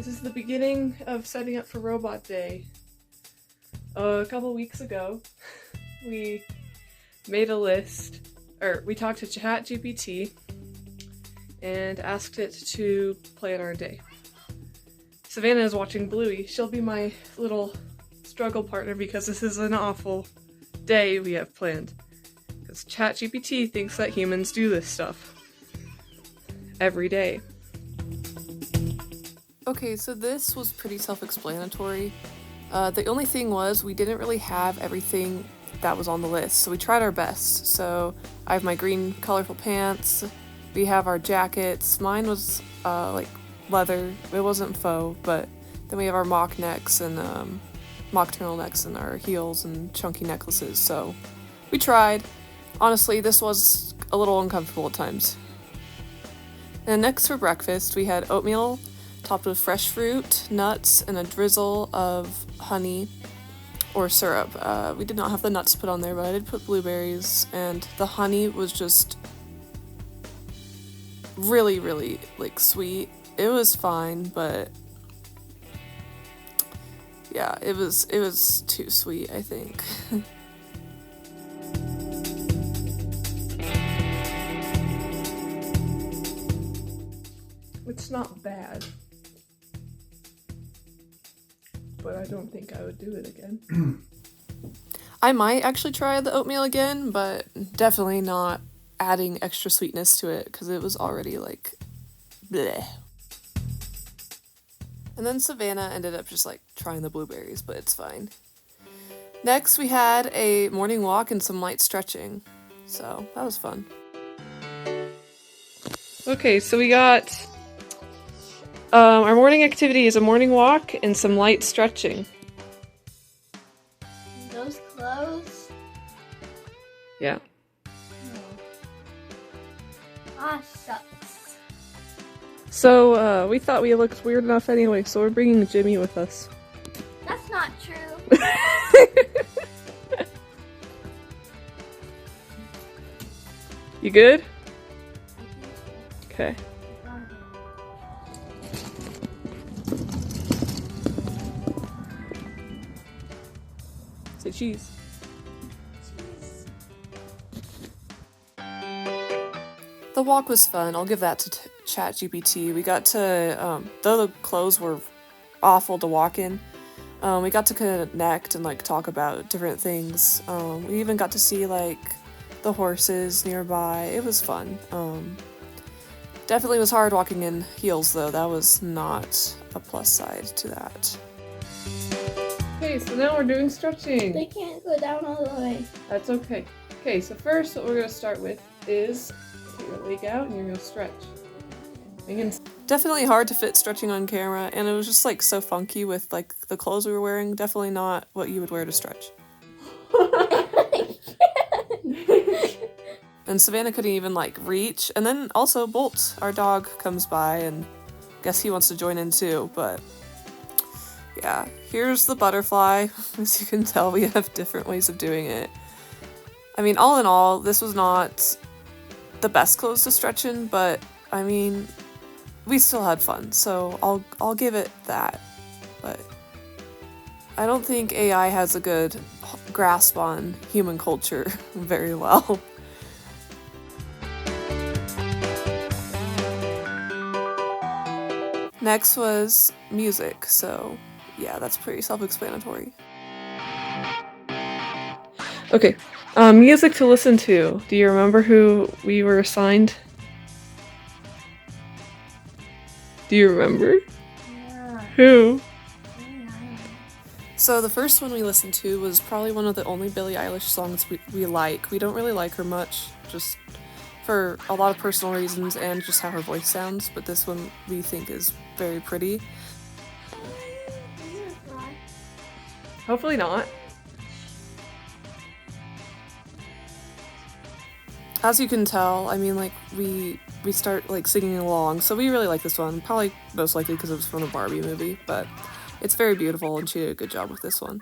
This is the beginning of setting up for Robot Day. A couple weeks ago, we made a list, or we talked to ChatGPT and asked it to plan our day. Savannah is watching Bluey. She'll be my little struggle partner because this is an awful day we have planned. Because ChatGPT thinks that humans do this stuff every day. Okay, so this was pretty self-explanatory. The only thing was we didn't really have everything that was on the list, so we tried our best. So I have my green colorful pants, we have our jackets, mine was like leather, it wasn't faux, but then we have our mock necks and mock turtlenecks and our heels and chunky necklaces, so we tried. Honestly, this was a little uncomfortable at times. And next for breakfast, we had oatmeal topped with fresh fruit, nuts, and a drizzle of honey or syrup. We did not have the nuts put on there, but I did put blueberries, and the honey was just really, really, like, sweet. It was fine, but yeah, it was too sweet, I think. It's not bad, but I don't think I would do it again. I might actually try the oatmeal again, but definitely not adding extra sweetness to it because it was already like bleh. And then Savannah ended up just like trying the blueberries, but it's fine. Next we had a morning walk and some light stretching, so that was fun. Okay, so we got our morning activity is a morning walk and some light stretching. Those clothes? Yeah. Shucks. So, we thought we looked weird enough anyway, so we're bringing Jimmy with us. That's not true. You good? Okay. Say cheese. The walk was fun. I'll give that to ChatGPT. We got to, though the clothes were awful to walk in, we got to connect and like talk about different things. We even got to see like the horses nearby. It was fun. Definitely was hard walking in heels though. That was not a plus side to that. Okay, so now we're doing stretching. They can't go down all the way. That's okay. Okay, so first what we're going to start with is get your leg out and you're going to stretch. Definitely hard to fit stretching on camera, and it was just like so funky with like the clothes we were wearing. Definitely not what you would wear to stretch. And Savannah couldn't even like reach, and then also Bolt, our dog, comes by and guess he wants to join in too, but yeah, here's the butterfly. As you can tell, we have different ways of doing it. I mean, all in all, this was not the best clothes to stretch in, but I mean, we still had fun, so I'll give it that. But I don't think AI has a good grasp on human culture very well. Next was music, so yeah, that's pretty self-explanatory. Okay, music to listen to. Do you remember who we were assigned? Do you remember? Yeah. Who? Yeah. So the first one we listened to was probably one of the only Billie Eilish songs we like. We don't really like her much, just for a lot of personal reasons and just how her voice sounds, but this one we think is very pretty. Hopefully not. As you can tell, I mean, like, we start, like, singing along, so we really like this one, probably most likely because it was from a Barbie movie, but it's very beautiful, and she did a good job with this one.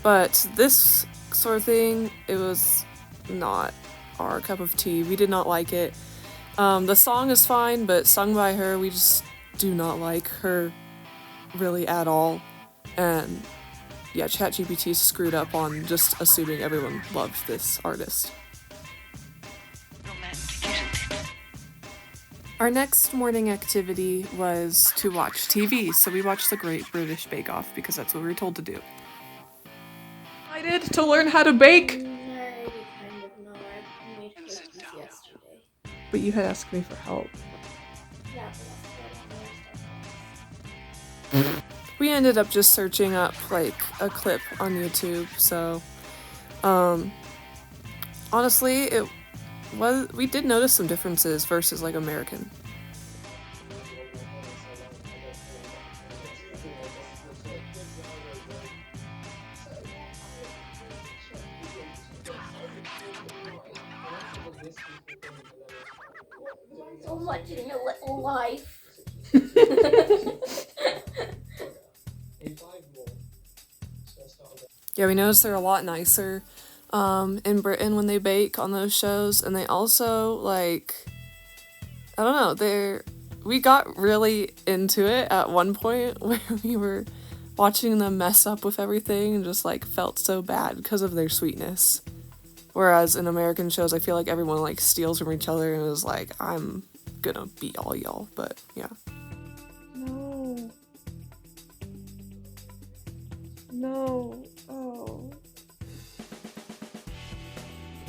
But this sort of thing, it was not our cup of tea. We did not like it. The song is fine, but sung by her, we just do not like her really at all. And yeah, ChatGPT screwed up on just assuming everyone loved this artist. Our next morning activity was to watch TV, so we watched the Great British Bake Off because that's what we were told to do. I did to learn how to bake! I kind of know. I made cookies yesterday. But you had asked me for help. Yeah, but that's what We ended up just searching up like a clip on YouTube, so honestly we did notice some differences versus like American. so much in your little life. Yeah, we noticed they're a lot nicer in Britain when they bake on those shows, and they also like, I don't know, we got really into it at one point where we were watching them mess up with everything and just like felt so bad because of their sweetness. Whereas in American shows, I feel like everyone like steals from each other and is like, I'm gonna beat all y'all, but yeah. No. No. Oh.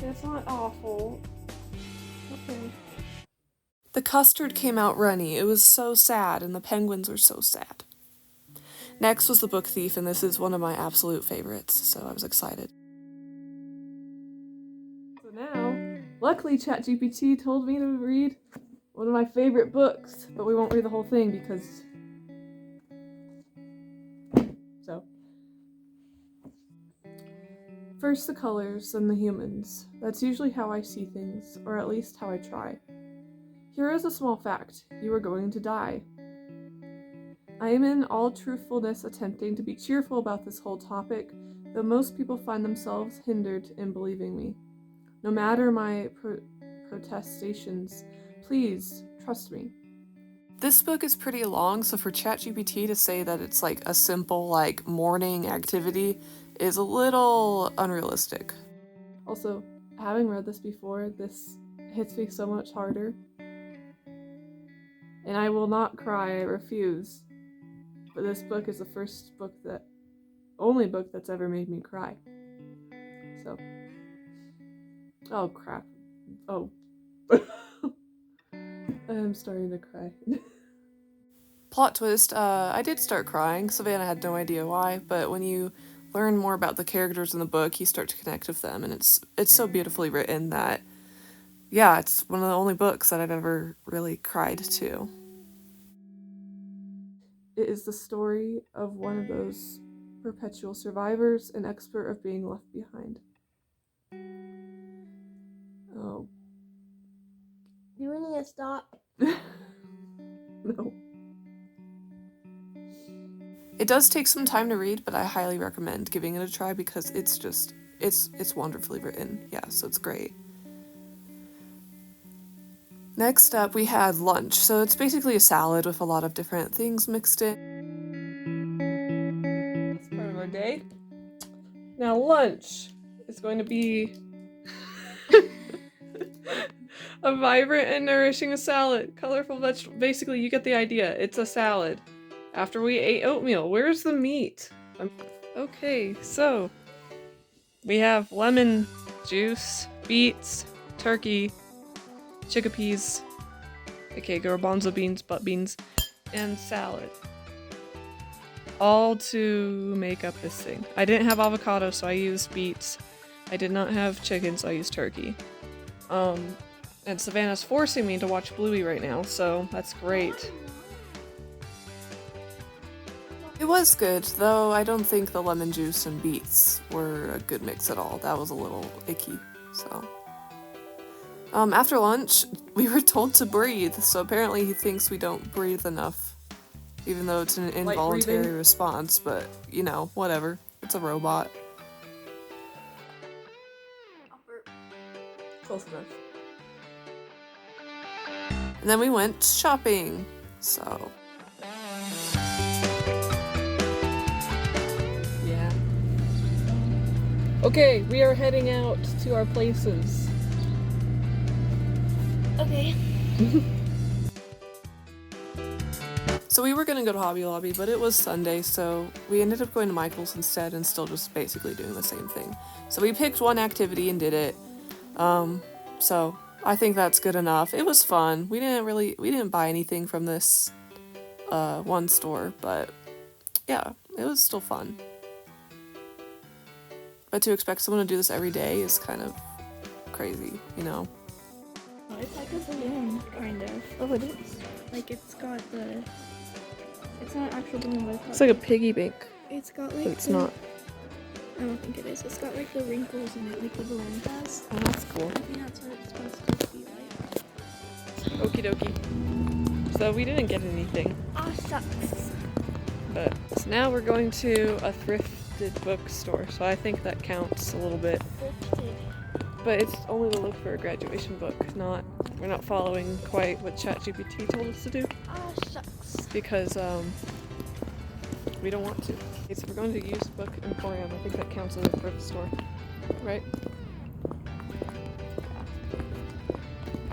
That's not awful. Okay. The custard came out runny. It was so sad, and the penguins were so sad. Next was The Book Thief, and this is one of my absolute favorites, so I was excited. So now, luckily ChatGPT told me to read one of my favorite books, but we won't read the whole thing because... So. First the colors, then the humans. That's usually how I see things, or at least how I try. Here is a small fact. You are going to die. I am in all truthfulness attempting to be cheerful about this whole topic, though most people find themselves hindered in believing me. No matter my protestations, please trust me. This book is pretty long, so for ChatGPT to say that it's like a simple like morning activity is a little unrealistic. Also, having read this before, this hits me so much harder. And I will not cry, I refuse. But this book is the only book that's ever made me cry. So. Oh crap. Oh. I'm starting to cry. Plot twist, I did start crying. Savannah had no idea why, but when you learn more about the characters in the book, you start to connect with them, and it's so beautifully written that, yeah, it's one of the only books that I've ever really cried to. It is the story of one of those perpetual survivors, an expert of being left behind. Oh. You need to stop. No. It does take some time to read, but I highly recommend giving it a try because it's wonderfully written. Yeah, so it's great. Next up, we had lunch. So it's basically a salad with a lot of different things mixed in. That's part of our day. Now lunch is going to be a vibrant and nourishing salad. Colorful vegetables. Basically, you get the idea. It's a salad. After we ate oatmeal, where's the meat? Okay, so we have lemon juice, beets, turkey, chickpeas, aka garbanzo beans, butt beans, and salad. All to make up this thing. I didn't have avocado, so I used beets. I did not have chicken, so I used turkey. And Savannah's forcing me to watch Bluey right now, so that's great. It was good, though I don't think the lemon juice and beets were a good mix at all. That was a little icky, so. After lunch, we were told to breathe, so apparently he thinks we don't breathe enough. Even though it's an involuntary response, but, you know, whatever. It's a robot. Close enough. And then we went shopping, so Okay, we are heading out to our places. Okay. So we were gonna go to Hobby Lobby, but it was Sunday, so we ended up going to Michael's instead and still just basically doing the same thing. So we picked one activity and did it. So I think that's good enough. It was fun. We didn't buy anything from this one store, but yeah, it was still fun. But to expect someone to do this every day is kind of crazy, you know? Oh, it's like a balloon, kind of. Oh, it is. Like it's got the. It's not an actual balloon, but It's like a piggy bank, it's got but like. it's not. I don't think it is. It's got like the wrinkles in it, like the balloon has. Oh, that's cool. I think that's what it's supposed to be like. Okie dokie. So we didn't get anything, Ah, shucks. but so now we're going to a thrifted bookstore, so I think that counts a little bit. Thrifted. But it's only to look for a graduation book, we're not following quite what ChatGPT told us to do Ah, shucks. because we don't want to. Okay, so we're going to Used Book Emporium. I think that counts as a thrift store, right?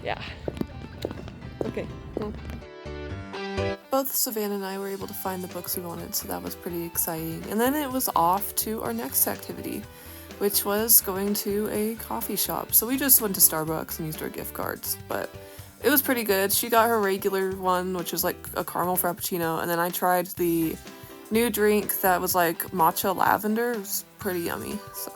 Yeah. Okay. Well. Both Savannah and I were able to find the books we wanted, so that was pretty exciting. And then it was off to our next activity, which was going to a coffee shop. So we just went to Starbucks and used our gift cards, but it was pretty good. She got her regular one, which was like a caramel frappuccino, and then I tried the new drink that was like matcha lavender. It was pretty yummy, so.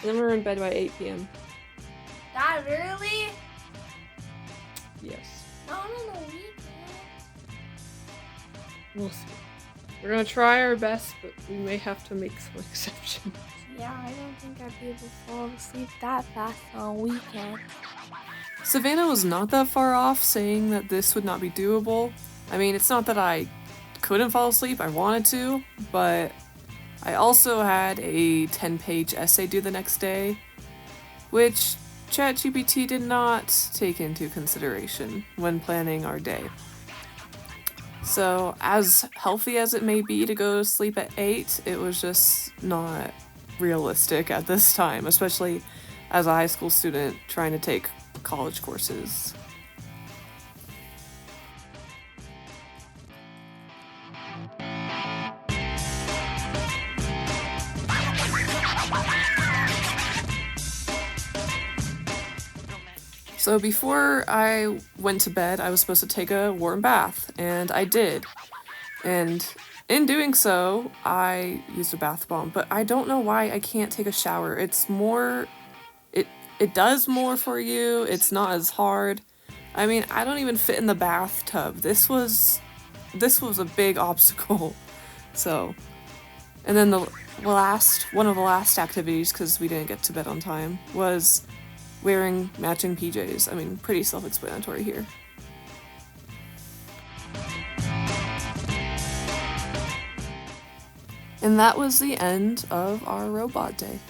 And then we were in bed by 8 p.m. That early? Yes. Not on the weekend. We'll see. We're gonna try our best, but we may have to make some exceptions. Yeah, I don't think I'd be able to fall asleep that fast on a weekend. Savannah was not that far off saying that this would not be doable. I mean, it's not that I couldn't fall asleep, I wanted to, but I also had a 10-page essay due the next day, which ChatGPT did not take into consideration when planning our day. So, as healthy as it may be to go to sleep at 8, it was just not realistic at this time, especially as a high school student trying to take college courses. So before I went to bed, I was supposed to take a warm bath, and I did. And in doing so, I used a bath bomb, but I don't know why I can't take a shower. It's more, it does more for you. It's not as hard. I mean, I don't even fit in the bathtub. This was a big obstacle. So, and then one of the last activities, because we didn't get to bed on time, was wearing matching PJs. I mean, pretty self-explanatory here. And that was the end of our robot day.